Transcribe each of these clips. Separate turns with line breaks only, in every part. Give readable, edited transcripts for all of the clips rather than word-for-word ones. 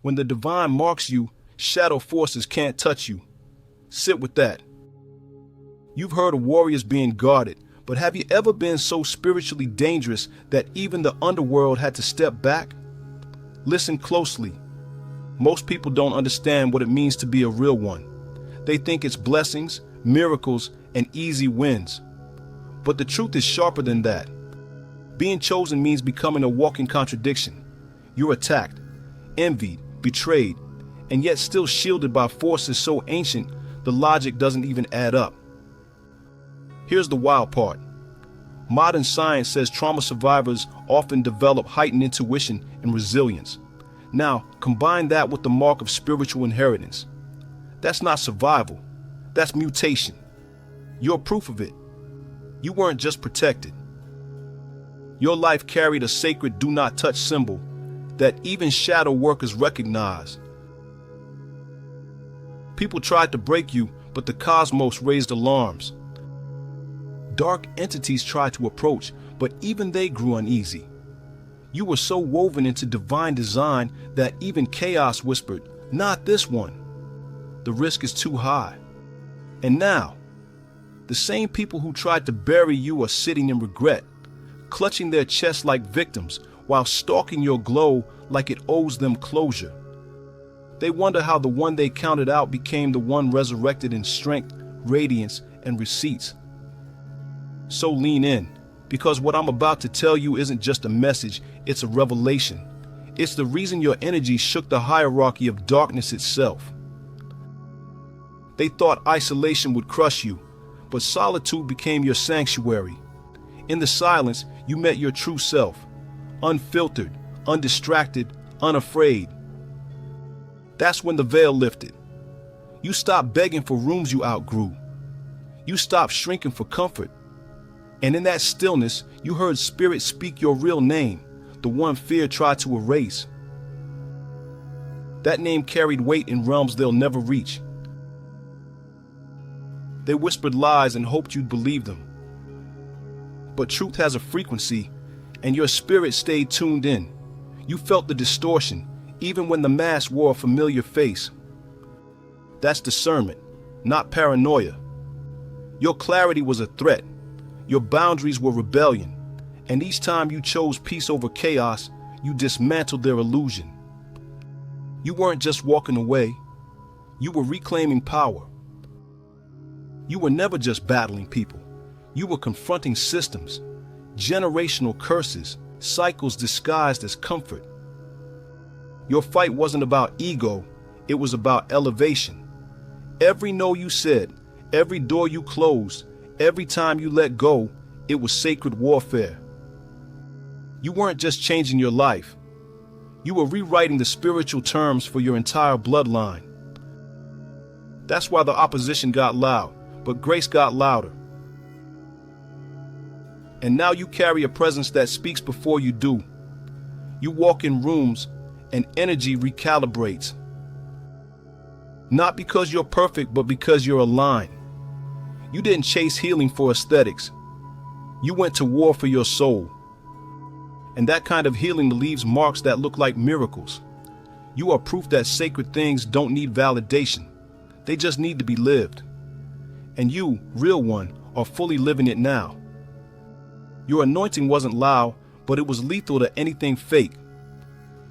When the divine marks you, shadow forces can't touch you. Sit with that. You've heard of warriors being guarded, but have you ever been so spiritually dangerous that even the underworld had to step back? Listen closely. Most people don't understand what it means to be a real one. They think it's blessings, miracles, and easy wins. But the truth is sharper than that. Being chosen means becoming a walking contradiction. You're attacked, envied, betrayed, and yet still shielded by forces so ancient the logic doesn't even add up. Here's the wild part. Modern science says trauma survivors often develop heightened intuition and resilience. Now, combine that with the mark of spiritual inheritance. That's not survival, that's mutation. You're proof of it. You weren't just protected. Your life carried a sacred do not touch symbol that even shadow workers recognize. People tried to break you, but the cosmos raised alarms. Dark entities tried to approach, but even they grew uneasy. You were so woven into divine design that even chaos whispered, "Not this one. The risk is too high." And now, the same people who tried to bury you are sitting in regret, clutching their chests like victims while stalking your glow like it owes them closure. They wonder how the one they counted out became the one resurrected in strength, radiance, and receipts. So lean in, because what I'm about to tell you isn't just a message, it's a revelation. It's the reason your energy shook the hierarchy of darkness itself. They thought isolation would crush you, but solitude became your sanctuary. In the silence, you met your true self, unfiltered, undistracted, unafraid. That's when the veil lifted. You stopped begging for rooms you outgrew. You stopped shrinking for comfort. And in that stillness, you heard spirit speak your real name, the one fear tried to erase. That name carried weight in realms they'll never reach. They whispered lies and hoped you'd believe them. But truth has a frequency, and your spirit stayed tuned in. You felt the distortion, even when the mask wore a familiar face. That's discernment, not paranoia. Your clarity was a threat. Your boundaries were rebellion. And each time you chose peace over chaos, you dismantled their illusion. You weren't just walking away. You were reclaiming power. You were never just battling people. You were confronting systems, generational curses, cycles disguised as comfort. Your fight wasn't about ego, it was about elevation. Every no you said, every door you closed, every time you let go, it was sacred warfare. You weren't just changing your life. You were rewriting the spiritual terms for your entire bloodline. That's why the opposition got loud, but grace got louder. And now you carry a presence that speaks before you do. You walk in rooms and energy recalibrates. Not because you're perfect, but because you're aligned. You didn't chase healing for aesthetics. You went to war for your soul. And that kind of healing leaves marks that look like miracles. You are proof that sacred things don't need validation. They just need to be lived. And you, real one, are fully living it now. Your anointing wasn't loud, but it was lethal to anything fake.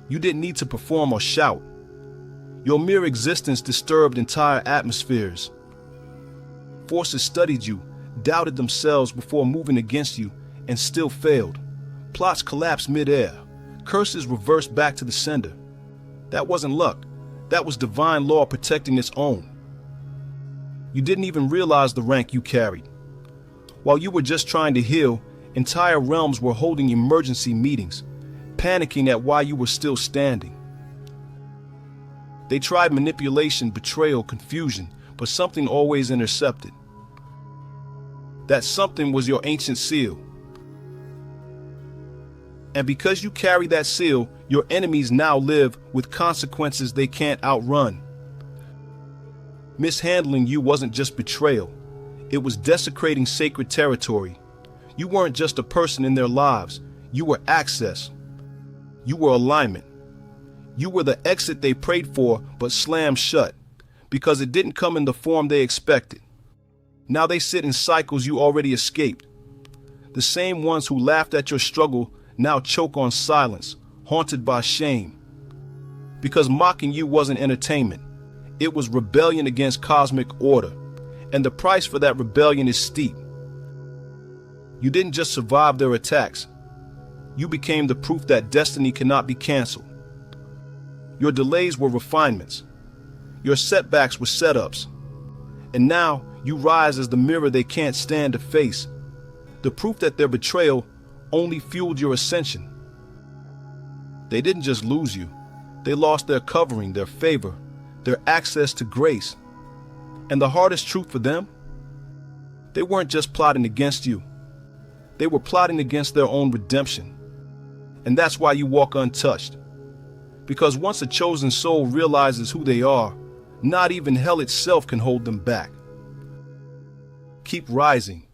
You didn't need to perform or shout. Your mere existence disturbed entire atmospheres. Forces studied you, doubted themselves before moving against you, and still failed. Plots collapsed mid-air. Curses reversed back to the sender. That wasn't luck. That was divine law protecting its own. You didn't even realize the rank you carried. While you were just trying to heal, entire realms were holding emergency meetings, panicking at why you were still standing. They tried manipulation, betrayal, confusion, but something always intercepted. That something was your ancient seal. And because you carry that seal, your enemies now live with consequences they can't outrun. Mishandling you wasn't just betrayal. It was desecrating sacred territory. You weren't just a person in their lives. You were access. You were alignment. You were the exit they prayed for but slammed shut because it didn't come in the form they expected. Now they sit in cycles you already escaped. The same ones who laughed at your struggle now choke on silence, haunted by shame. Because mocking you wasn't entertainment. It was rebellion against cosmic order. And the price for that rebellion is steep. You didn't just survive their attacks. You became the proof that destiny cannot be canceled. Your delays were refinements. Your setbacks were setups. And now you rise as the mirror they can't stand to face. The proof that their betrayal only fueled your ascension. They didn't just lose you. They lost their covering, their favor, their access to grace. And the hardest truth for them? They weren't just plotting against you. They were plotting against their own redemption. And that's why you walk untouched. Because once a chosen soul realizes who they are, not even hell itself can hold them back. Keep rising.